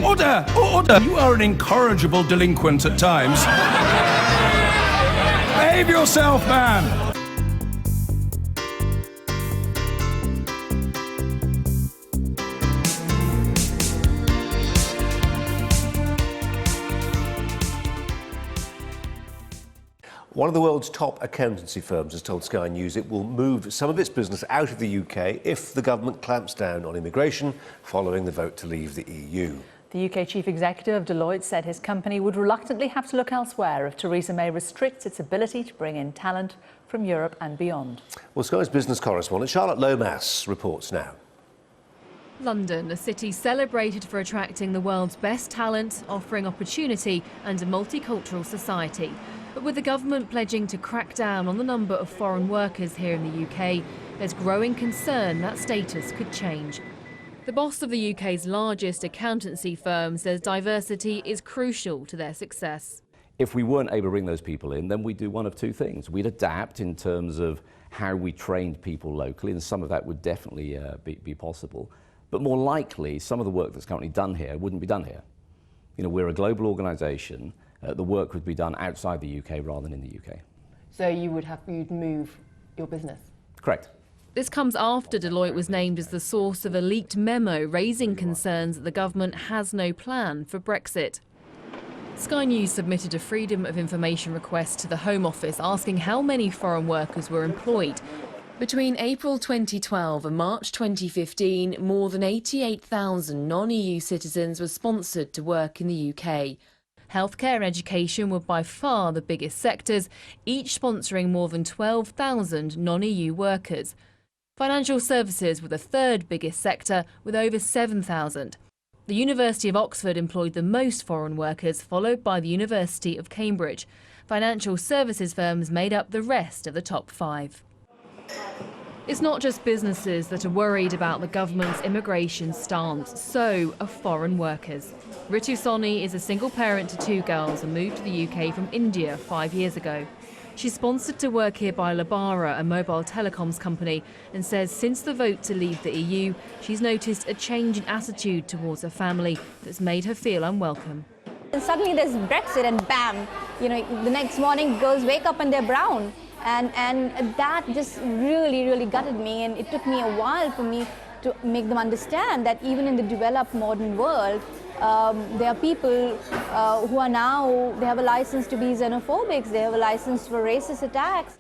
Order! Order! You are an incorrigible delinquent at times. Behave yourself, man! One of the world's top accountancy firms has told Sky News it will move some of its business out of the UK if the government clamps down on immigration following the vote to leave the EU. The UK chief executive of Deloitte said his company would reluctantly have to look elsewhere if Theresa May restricts its ability to bring in talent from Europe and beyond. Well, Sky's business correspondent Charlotte Lomas reports now. London, a city celebrated for attracting the world's best talent, offering opportunity and a multicultural society. But with the government pledging to crack down on the number of foreign workers here in the UK, there's growing concern that status could change. The boss of the UK's largest accountancy firm says diversity is crucial to their success. If we weren't able to bring those people in, then we'd do one of two things. We'd adapt in terms of how we trained people locally, and some of that would definitely be possible. But more likely, some of the work that's currently done here wouldn't be done here. You know, we're a global organisation. The work would be done outside the UK rather than in the UK. So you'd move your business? Correct. This comes after Deloitte was named as the source of a leaked memo raising concerns that the government has no plan for Brexit. Sky News submitted a Freedom of Information request to the Home Office asking how many foreign workers were employed. Between April 2012 and March 2015, more than 88,000 non-EU citizens were sponsored to work in the UK. Healthcare and education were by far the biggest sectors, each sponsoring more than 12,000 non-EU workers. Financial services were the third biggest sector, with over 7,000. The University of Oxford employed the most foreign workers, followed by the University of Cambridge. Financial services firms made up the rest of the top 5. It's not just businesses that are worried about the government's immigration stance, so are foreign workers. Ritu Soni is a single parent to 2 girls and moved to the UK from India 5 years ago. She's sponsored to work here by Labara, a mobile telecoms company, and says since the vote to leave the EU, she's noticed a change in attitude towards her family that's made her feel unwelcome. And suddenly there's Brexit and bam, the next morning girls wake up and they're brown. And that just really gutted me, and it took me a while for me to make them understand that even in the developed modern world, there are people who are now, they have a license to be xenophobic, they have a license for racist attacks.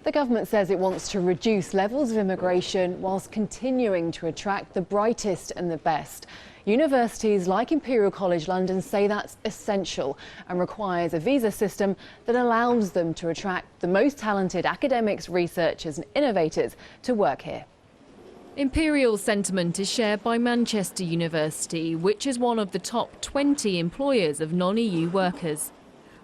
The government says it wants to reduce levels of immigration whilst continuing to attract the brightest and the best. Universities like Imperial College London say that's essential and requires a visa system that allows them to attract the most talented academics, researchers and innovators to work here. Imperial's sentiment is shared by Manchester University, which is one of the top 20 employers of non-EU workers.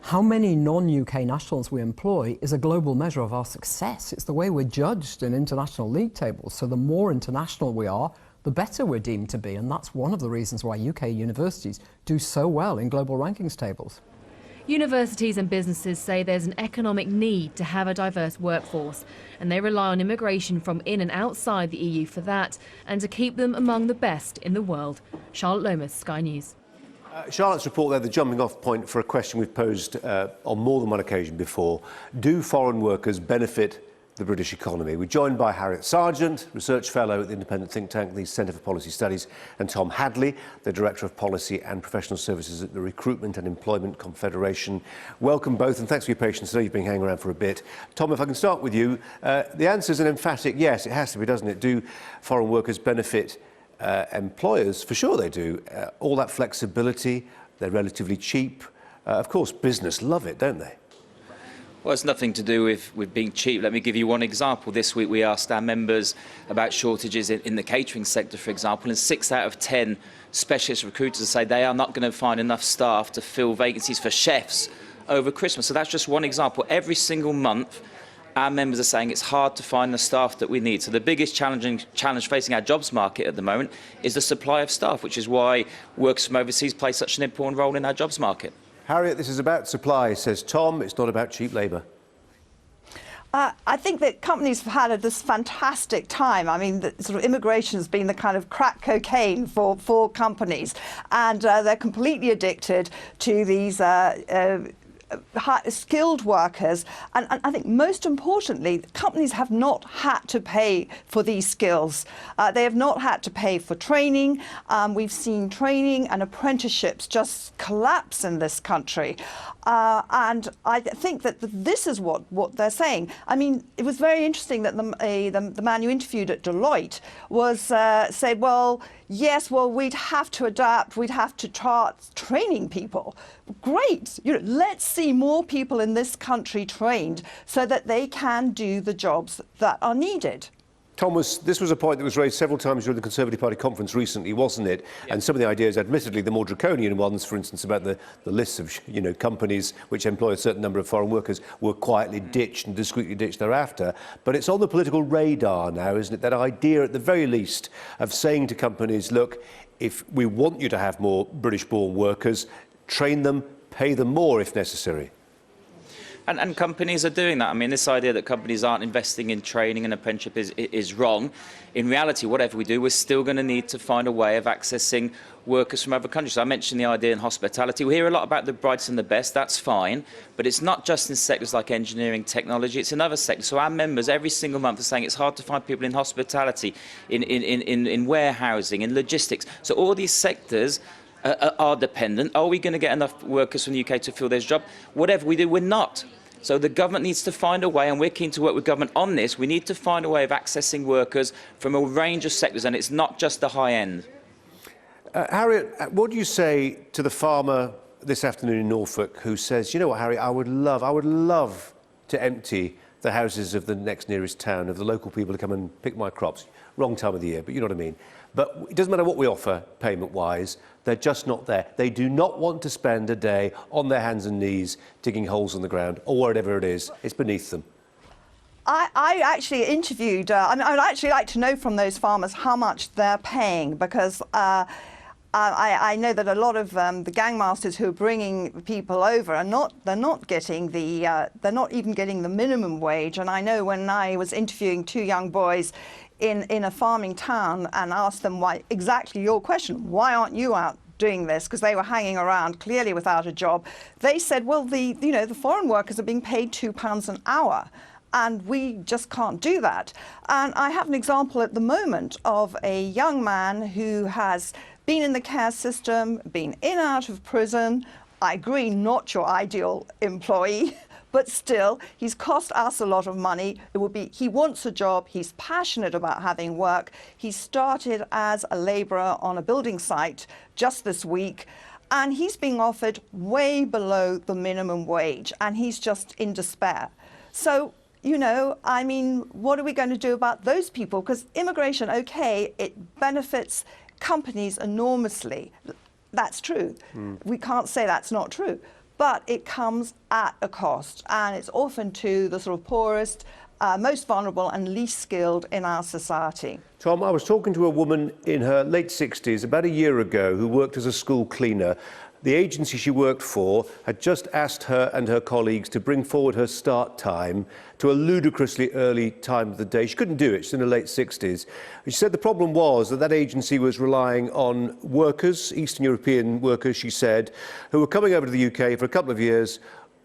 How many non-UK nationals we employ is a global measure of our success. It's the way we're judged in international league tables. So the more international we are, the better we're deemed to be. And that's one of the reasons why UK universities do so well in global rankings tables. Universities and businesses say there's an economic need to have a diverse workforce, and they rely on immigration from in and outside the EU for that, and to keep them among the best in the world. Charlotte Lomas, Sky News. Charlotte's report there, the jumping off point for a question we've posed on more than one occasion before. Do foreign workers benefit the British economy? We're joined by Harriet Sargent, Research Fellow at the independent think tank, the Centre for Policy Studies, and Tom Hadley, the Director of Policy and Professional Services at the Recruitment and Employment Confederation. Welcome both, and thanks for your patience today. You've been hanging around for a bit. Tom, if I can start with you, the answer is an emphatic yes. It has to be, doesn't it? Do foreign workers benefit employers? For sure they do. All that flexibility, they're relatively cheap. Of course, business love it, don't they? Well, it's nothing to do with being cheap. Let me give you one example. This week we asked our members about shortages in the catering sector, for example, and 6 out of 10 specialist recruiters say they are not going to find enough staff to fill vacancies for chefs over Christmas. So that's just one example. Every single month, our members are saying it's hard to find the staff that we need. So the biggest challenge facing our jobs market at the moment is the supply of staff, which is why workers from overseas play such an important role in our jobs market. Harriet, this is about supply, says Tom. It's not about cheap labour. I think that companies have had this fantastic time. I mean, the sort of immigration has been the kind of crack cocaine for companies, and they're completely addicted to these skilled workers, and I think most importantly, companies have not had to pay for these skills. They have not had to pay for training. We've seen training and apprenticeships just collapse in this country. And I think that this is what they're saying. I mean, it was very interesting that the man you interviewed at Deloitte was said, well, yes, well, we'd have to adapt, we'd have to start training people. Great, let's see more people in this country trained so that they can do the jobs that are needed. Thomas, this was a point that was raised several times during the Conservative Party conference recently, wasn't it? Yeah. And some of the ideas, admittedly, the more draconian ones, for instance, about the lists of companies which employ a certain number of foreign workers, were quietly ditched and discreetly ditched thereafter. But it's on the political radar now, isn't it? That idea, at the very least, of saying to companies, look, if we want you to have more British-born workers, train them, pay them more if necessary. And companies are doing that. I mean, this idea that companies aren't investing in training and apprenticeship is wrong. In reality, whatever we do, we're still going to need to find a way of accessing workers from other countries. I mentioned the idea in hospitality. We hear a lot about the brightest and the best. That's fine. But it's not just in sectors like engineering, technology. It's in other sectors. So our members every single month are saying it's hard to find people in hospitality, in warehousing, in logistics. So all these sectors are dependent. Are we going to get enough workers from the UK to fill this job? Whatever we do, we're not. So the government needs to find a way, and we're keen to work with government on this. We need to find a way of accessing workers from a range of sectors, and it's not just the high end. Harriet, what do you say to the farmer this afternoon in Norfolk who says, you know what, Harriet, I would love to empty the houses of the next nearest town, of the local people to come and pick my crops. Wrong time of the year, but you know what I mean. But it doesn't matter what we offer payment-wise, they're just not there. They do not want to spend a day on their hands and knees digging holes in the ground or whatever it is. It's beneath them. I actually interviewed, I'd actually like to know from those farmers how much they're paying, because I know that a lot of the gangmasters who are bringing people over they're not getting they're not even getting the minimum wage. And I know when I was interviewing two young boys in a farming town and asked them why, exactly your question, why aren't you out doing this? Because they were hanging around clearly without a job. They said, well, the foreign workers are being paid £2 an hour. And we just can't do that. And I have an example at the moment of a young man who has been in the care system, been in and out of prison. I agree, not your ideal employee, but still, he's cost us a lot of money. He wants a job, he's passionate about having work. He started as a labourer on a building site just this week, and he's being offered way below the minimum wage, and he's just in despair. So, I mean, what are we going to do about those people? Because immigration, okay, it benefits companies enormously. That's true. We can't say that's not true. But it comes at a cost, and it's often to the sort of poorest, most vulnerable and least skilled in our society. Tom, I was talking to a woman in her late 60s about a year ago who worked as a school cleaner. The agency she worked for had just asked her and her colleagues to bring forward her start time to a ludicrously early time of the day. She couldn't do it. She's in her late 60s. She said the problem was that agency was relying on workers, Eastern European workers, she said, who were coming over to the UK for a couple of years,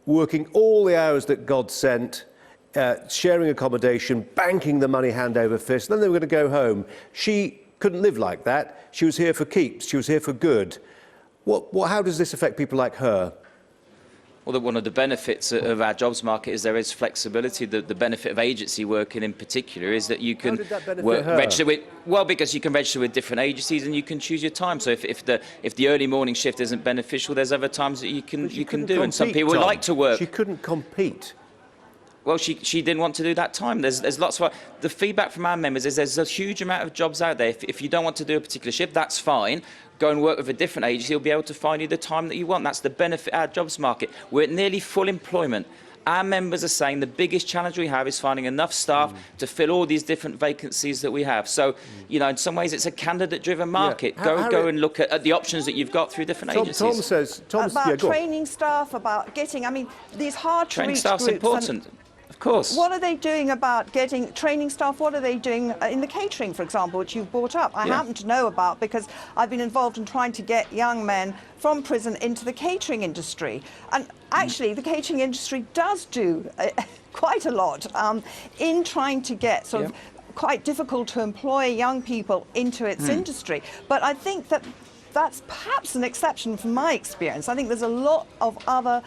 working all the hours that God sent, sharing accommodation, banking the money hand over fist, then they were going to go home. She couldn't live like that. She was here for keeps. She was here for good. How does this affect people like her? Well, one of the benefits of our jobs market is there is flexibility. The benefit of agency working in particular is that you can register with, because you can register with different agencies and you can choose your time. So if the early morning shift isn't beneficial, there's other times that you can do. Compete, and some people would like to work. She couldn't compete. Well, she didn't want to do that time. There's lots of... The feedback from our members is there's a huge amount of jobs out there. If you don't want to do a particular shift, that's fine. Go and work with a different agency. You'll be able to find you the time that you want. That's the benefit of our jobs market. We're at nearly full employment. Our members are saying the biggest challenge we have is finding enough staff to fill all these different vacancies that we have. So, in some ways, it's a candidate-driven market. Yeah. Go and look at the options that you've got through different agencies. About training staff, about getting, these hard-to-reach training staff's groups. important. Of course. What are they doing about getting training staff? What are they doing in the catering, for example, which you've brought up? I happen to know about because I've been involved in trying to get young men from prison into the catering industry. And actually, the catering industry does do quite a lot in trying to get sort of quite difficult to employ young people into its industry. But I think that that's perhaps an exception from my experience. I think there's a lot of other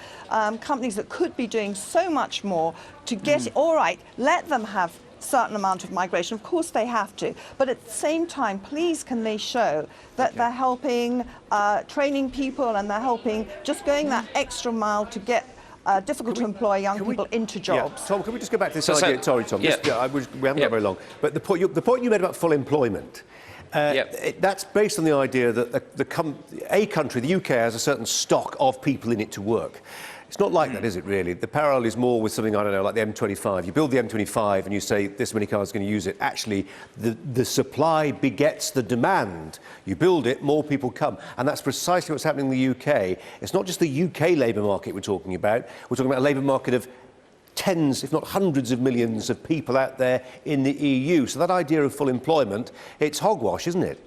companies that could be doing so much more to get it. All right, let them have certain amount of migration. Of course they have to. But at the same time, please can they show that they're helping training people and they're helping just going that extra mile to get difficult to employ young people into jobs. Tom, can we just go back to this idea? Sorry, Tom. We haven't got very long. But the point you made about full employment, that's based on the idea that a country, the UK, has a certain stock of people in it to work. It's not like that, is it, really? The parallel is more with something, I don't know, like the M25. You build the M25 and you say this many cars are going to use it. Actually, the supply begets the demand. You build it, more people come. And that's precisely what's happening in the UK. It's not just the UK labour market we're talking about. We're talking about a labour market of tens, if not hundreds of millions of people out there in the EU. So that idea of full employment, it's hogwash, isn't it?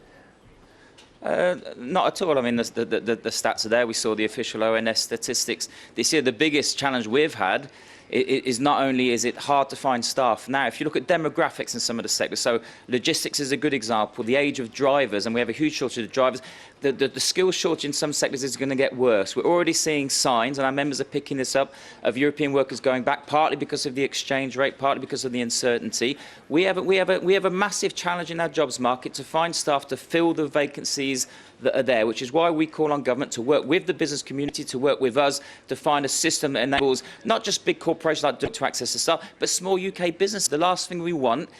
Not at all. I mean, the stats are there. We saw the official ONS statistics this year. The biggest challenge we've had is not only is it hard to find staff now, if you look at demographics in some of the sectors, so logistics is a good example, the age of drivers, and we have a huge shortage of drivers, the skills shortage in some sectors is going to get worse. We're already seeing signs, and our members are picking this up, of European workers going back, partly because of the exchange rate, partly because of the uncertainty. We have a massive challenge in our jobs market to find staff to fill the vacancies that are there, which is why we call on government to work with the business community, to work with us, to find a system that enables not just big corporations like Deloitte to access the staff, but small UK business. The last thing we want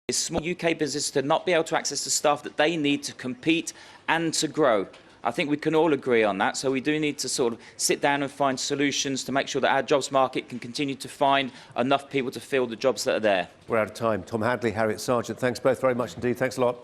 is small UK businesses to not be able to access the staff that they need to compete and to grow. I think we can all agree on that, so we do need to sort of sit down and find solutions to make sure that our jobs market can continue to find enough people to fill the jobs that are there. We're out of time. Tom Hadley, Harriet Sargent, thanks both very much indeed. Thanks a lot.